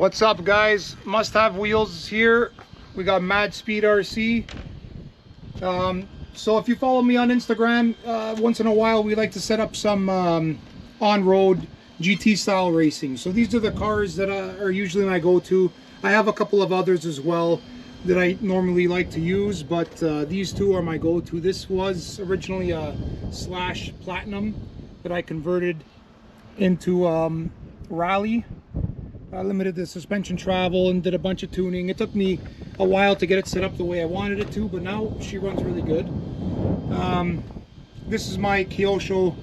What's up, guys? Must Have Wheels here. We got Mad Speed RC. So if you follow me on Instagram, once in a while we like to set up some on-road GT style racing. So these are the cars that are usually my go-to. I have a couple of others as well that I normally like to use, but these two are my go-to. This was originally a Slash Platinum that I converted into Rally. I limited the suspension travel and did a bunch of tuning. It took me a while to get it set up the way I wanted it to, but now she runs really good. This is my Kyosho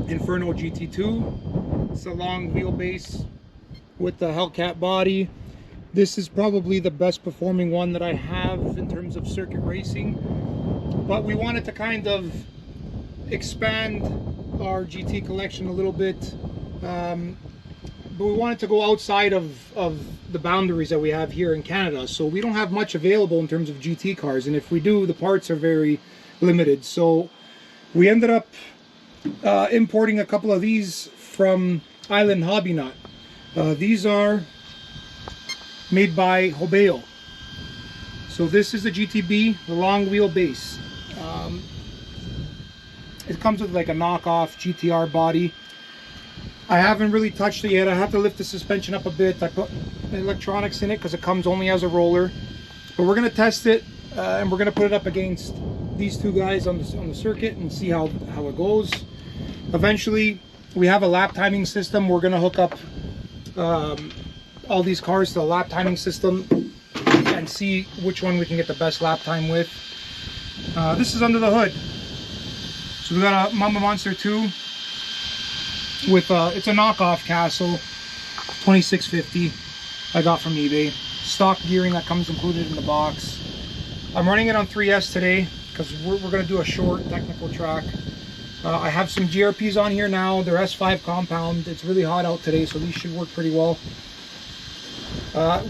Inferno GT2. It's a long wheelbase with the Hellcat body. This is probably the best performing one that I have in terms of circuit racing, but we wanted to kind of expand our GT collection a little bit. But we wanted to go outside of the boundaries that we have here in Canada. So we don't have much available in terms of GT cars, and if we do, the parts are very limited. So we ended up importing a couple of these from Island Hobby Nut. These are made by Hobao. So this is the GTB, the long wheelbase. It comes with like a knockoff GTR body. I haven't really touched it yet. I have to lift the suspension up a bit. I put electronics in it because it comes only as a roller. But we're going to test it and we're going to put it up against these two guys on the circuit and see how it goes. Eventually, we have a lap timing system. We're going to hook up all these cars to a lap timing system and see which one we can get the best lap time with. This is under the hood. So we got a Mama Monster 2. With it's a knockoff Castle 2650 I got from eBay. Stock gearing that comes included in the box. I'm running it on 3S today because we're going to do a short technical track. I have some GRPs on here now. They're S5 compound. It's really hot out today, so these should work pretty well.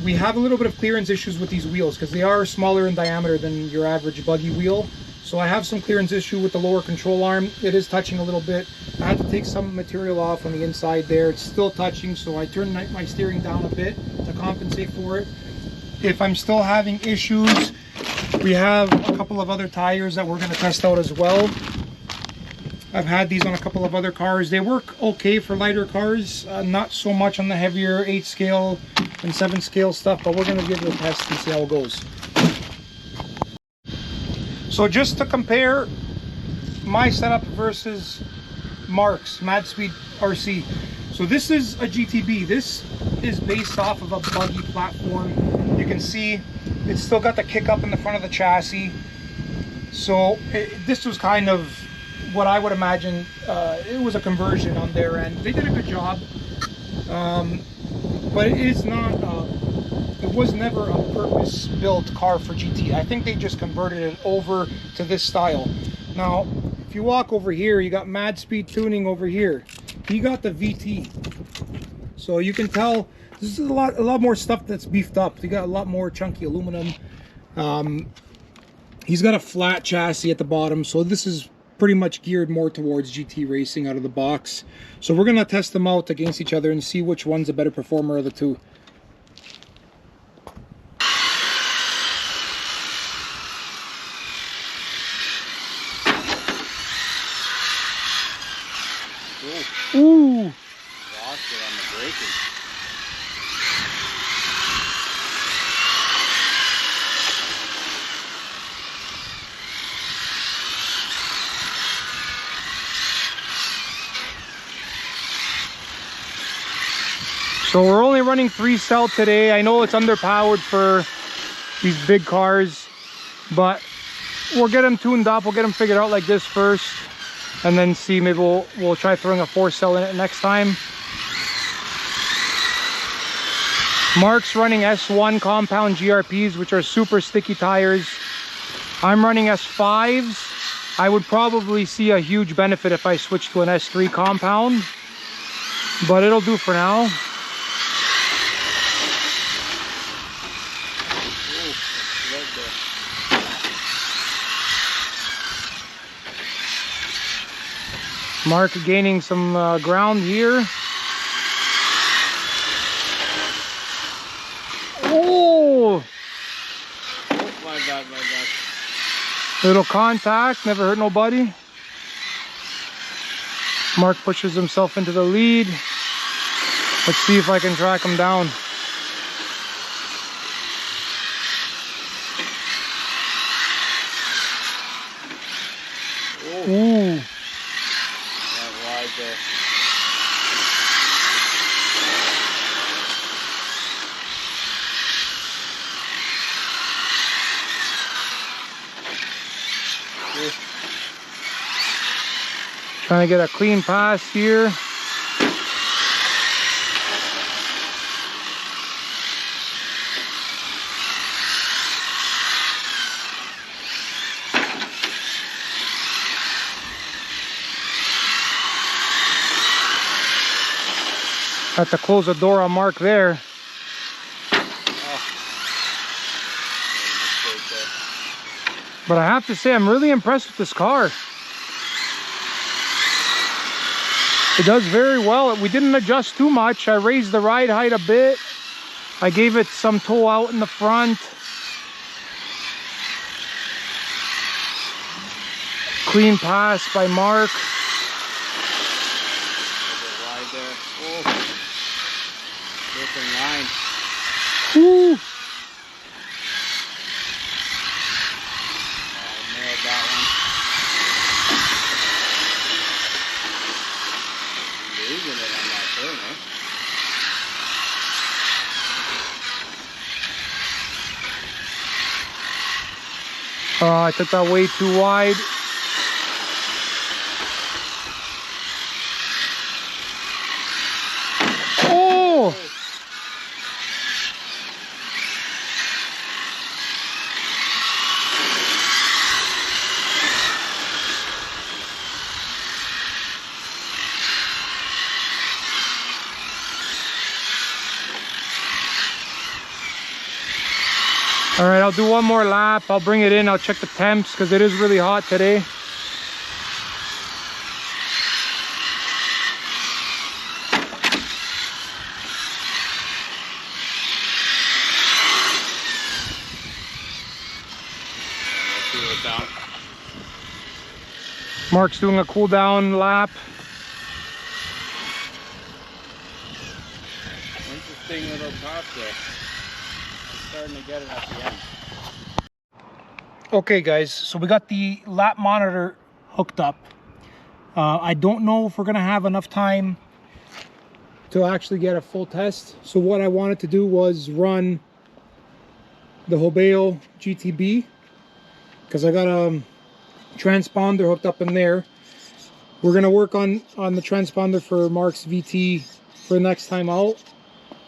We have a little bit of clearance issues with these wheels because they are smaller in diameter than your average buggy wheel. So I have some clearance issue with the lower control arm. It is touching a little bit. I had to take some material off on the inside there. It's still touching, so I turned my steering down a bit to compensate for it. If I'm still having issues, we have a couple of other tires that we're going to test out as well. I've had these on a couple of other cars. They work okay for lighter cars, not so much on the heavier 8 scale and 7 scale stuff, but we're going to give it a test and see how it goes. So just to compare my setup versus Mark's Mad Speed RC. So this is a GTB. This is based off of a buggy platform. You can see it's still got the kick up in the front of the chassis. So this was kind of what I would imagine. It was a conversion on their end. They did a good job, but it is not. It was never a purpose-built car for GT. I think they just converted it over to this style. Now, if you walk over here, you got Mad Speed Tuning over here. He got the VT. So you can tell this is a lot more stuff that's beefed up. They got a lot more chunky aluminum. He's got a flat chassis at the bottom, so this is pretty much geared more towards GT racing out of the box. So we're gonna test them out against each other and see which one's a better performer of the two. Ooh! Lost it on the braking. So we're only running 3-cell today. I know it's underpowered for these big cars, but we'll get them tuned up. We'll get them figured out like this first, and then see, maybe we'll try throwing a 4-cell in it next time. Mark's running S1 compound GRPs, which are super sticky tires. I'm running S5s. I would probably see a huge benefit if I switch to an S3 compound, but it'll do for now. Mark gaining some ground here. Little contact, never hurt nobody. Mark pushes himself into the lead. Let's see if I can track him down. Ooh. That wide there. Trying to get a clean pass here. Had to close the door on Mark there. But I have to say, I'm really impressed with this car. It does very well. We didn't adjust too much. I raised the ride height a bit. I gave it some toe out in the front. Clean pass by Mark. Wide there. Oh. Different line. Woo! Nailed that one. Losing it on that turn, eh? I took that way too wide. Oh! All right, I'll do one more lap. I'll bring it in. I'll check the temps because it is really hot today. Cool it down. Mark's doing a cool down lap. Interesting little top there. Starting to get it at the end. Okay guys, so we got the lap monitor hooked up. I don't know if we're gonna have enough time to actually get a full test. So what I wanted to do was run the Hobao GTB because I got a transponder hooked up in there. We're gonna work on the transponder for Mark's VT for the next time out.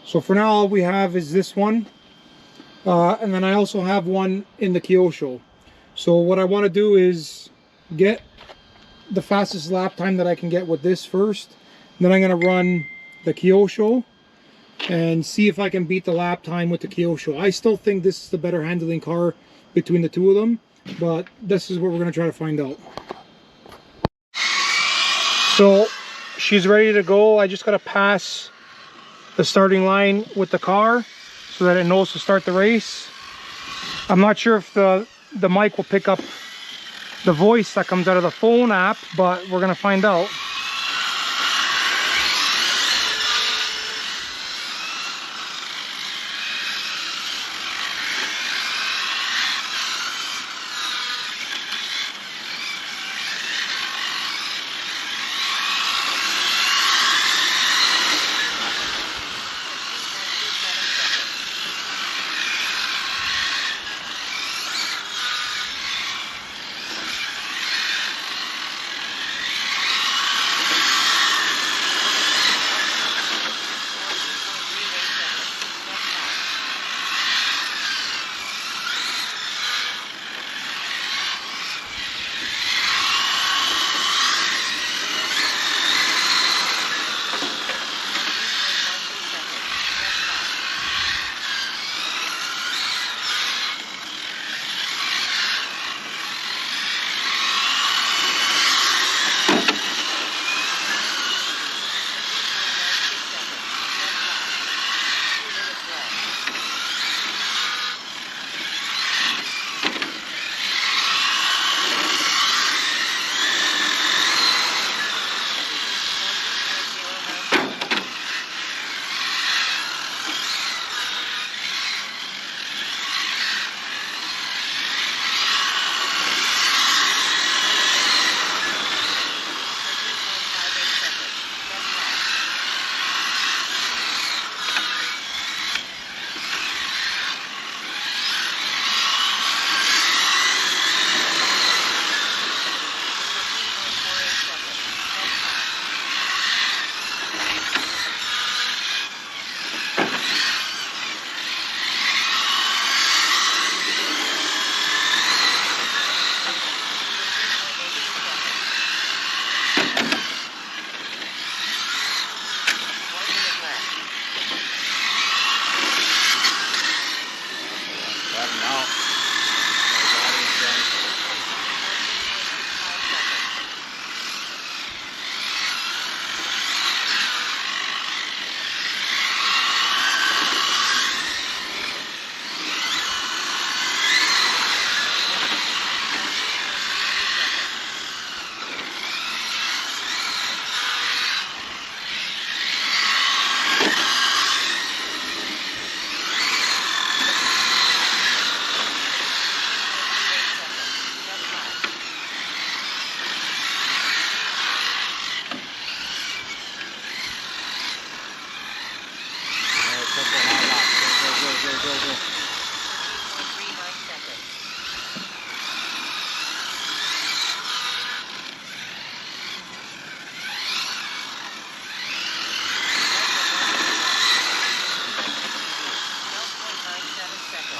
So for now, all we have is this one. And then I also have one in the Kyosho. So what I want to do is get the fastest lap time that I can get with this first. Then I'm going to run the Kyosho and see if I can beat the lap time with the Kyosho. I still think this is the better handling car between the two of them, but this is what we're going to try to find out. So she's ready to go. I just got to pass the starting line with the car so that it knows to start the race. I'm not sure if the mic will pick up the voice that comes out of the phone app, but we're gonna find out.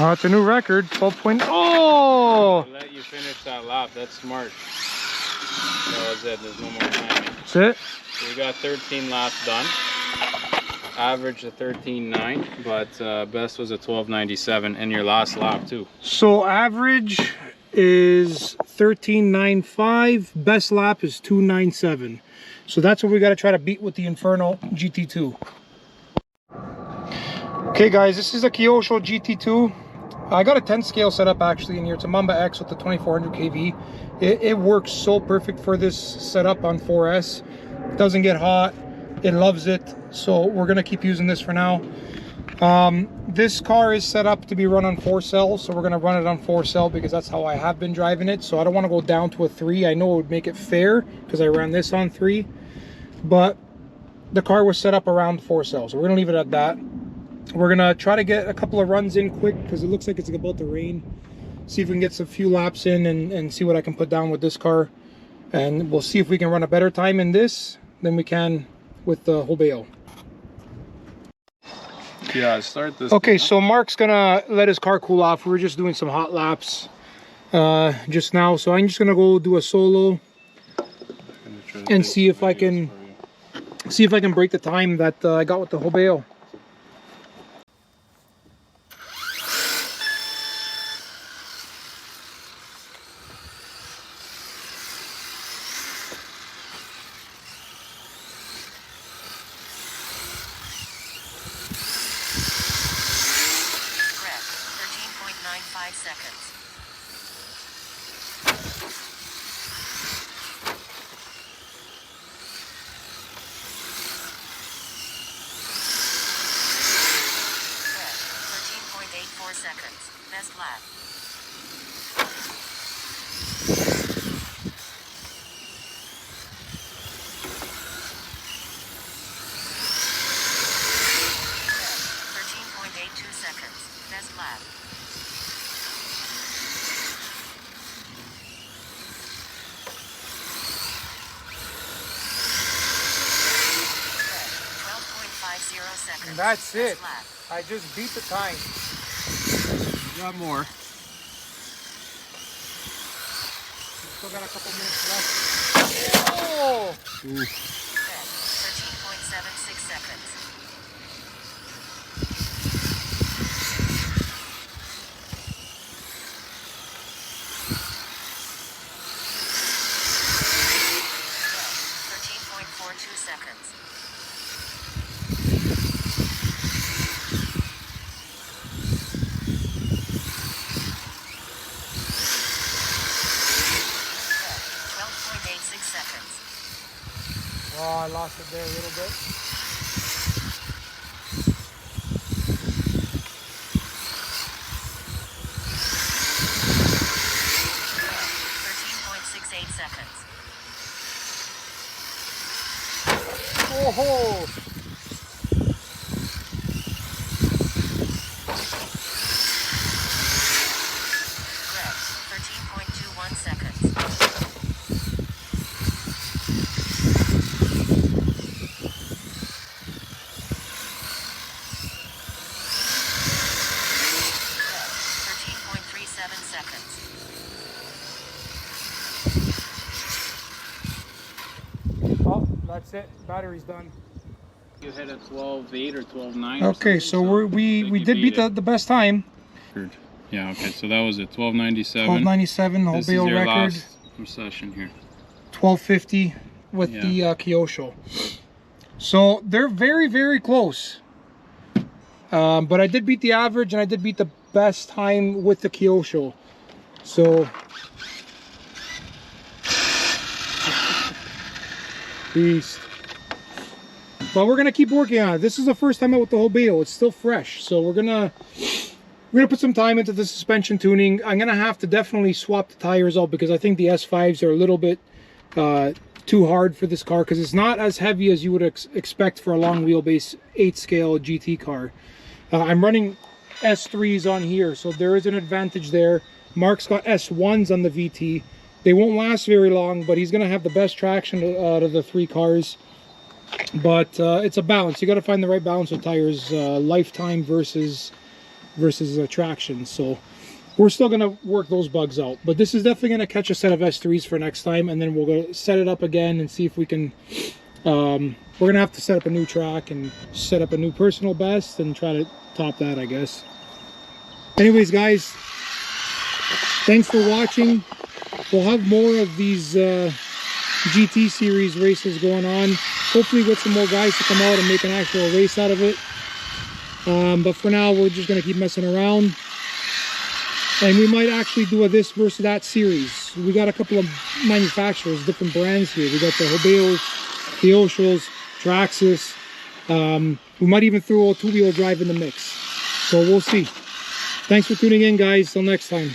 Oh, it's a new record. 12. Oh! Let you finish that lap. That's smart. That was it. There's no more timing. That's it. So we got 13 laps done. Average a 13.9, but best was a 12.97 in your last lap too. So average is 13.95. Best lap is 2.97. So that's what we got to try to beat with the Inferno GT2. Okay guys, this is a Kyosho GT2. I got a 10 scale setup actually in here. It's a Mamba X with the 2400 kV. It works so perfect for this setup on 4S. It doesn't get hot. It loves it. So we're gonna keep using this for now. This car is set up to be run on 4 cells, so we're gonna run it on 4 cell because that's how I have been driving it. So I don't want to go down to a 3. I know it would make it fair because I ran this on 3, but the car was set up around 4 cells, so we're gonna leave it at that. We're gonna try to get a couple of runs in quick because it looks like it's about to rain. See if we can get some few laps in and see what I can put down with this car, and we'll see if we can run a better time in this than we can with the Hobao. Yeah, start this. Okay, so Mark's gonna let his car cool off. We were just doing some hot laps just now, so I'm just gonna go do a solo and see if I can break the time that I got with the Hobao. Seconds. Red, 13.84 seconds. Best lap. Red, 13.82 seconds. Best lap. And that's it. I just beat the time. Got more. Still got a couple minutes left. Oh! 13.76 seconds. Seconds. Oh, I lost it there a little bit. Seconds. Oh! Red, 13.21 seconds. Red, 13.37 seconds. Oh, that's it. Battery's done. You hit a 12.8 or 12.9. Okay, so we did beat the best time. Yeah. Okay, so that was it. 12.97. 12.97, the This is Hobao your record. last session here. 12.50 with the Kyosho. So they're very, very close. But I did beat the average and I did beat the best time with the Kyosho. So beast. But we're gonna keep working on it. This is the first time out with the Hobao. It's still fresh, so we're gonna put some time into the suspension tuning. I'm gonna have to definitely swap the tires out because I think the S5s are a little bit too hard for this car because it's not as heavy as you would expect for a long wheelbase 8 scale GT car. I'm running S3s on here, so there is an advantage there. Mark's got S1s on the VT. They won't last very long, but he's gonna have the best traction out of the 3 cars. But it's a balance. You got to find the right balance with tires, lifetime versus versus traction. So we're still going to work those bugs out, but this is definitely going to catch a set of S3s for next time, and then we'll go set it up again and see if we can we're going to have to set up a new track and set up a new personal best and try to top that, I guess. Anyways, guys, thanks for watching. We'll have more of these GT series races going on, hopefully with some more guys to come out and make an actual race out of it. But for now, we're just going to keep messing around, and we might actually do a this versus that series. We got a couple of manufacturers, different brands here. We got the Hobao, Kyoshos, Traxxas. We might even throw a two-wheel drive in the mix, so we'll see. Thanks for tuning in, guys. Till next time.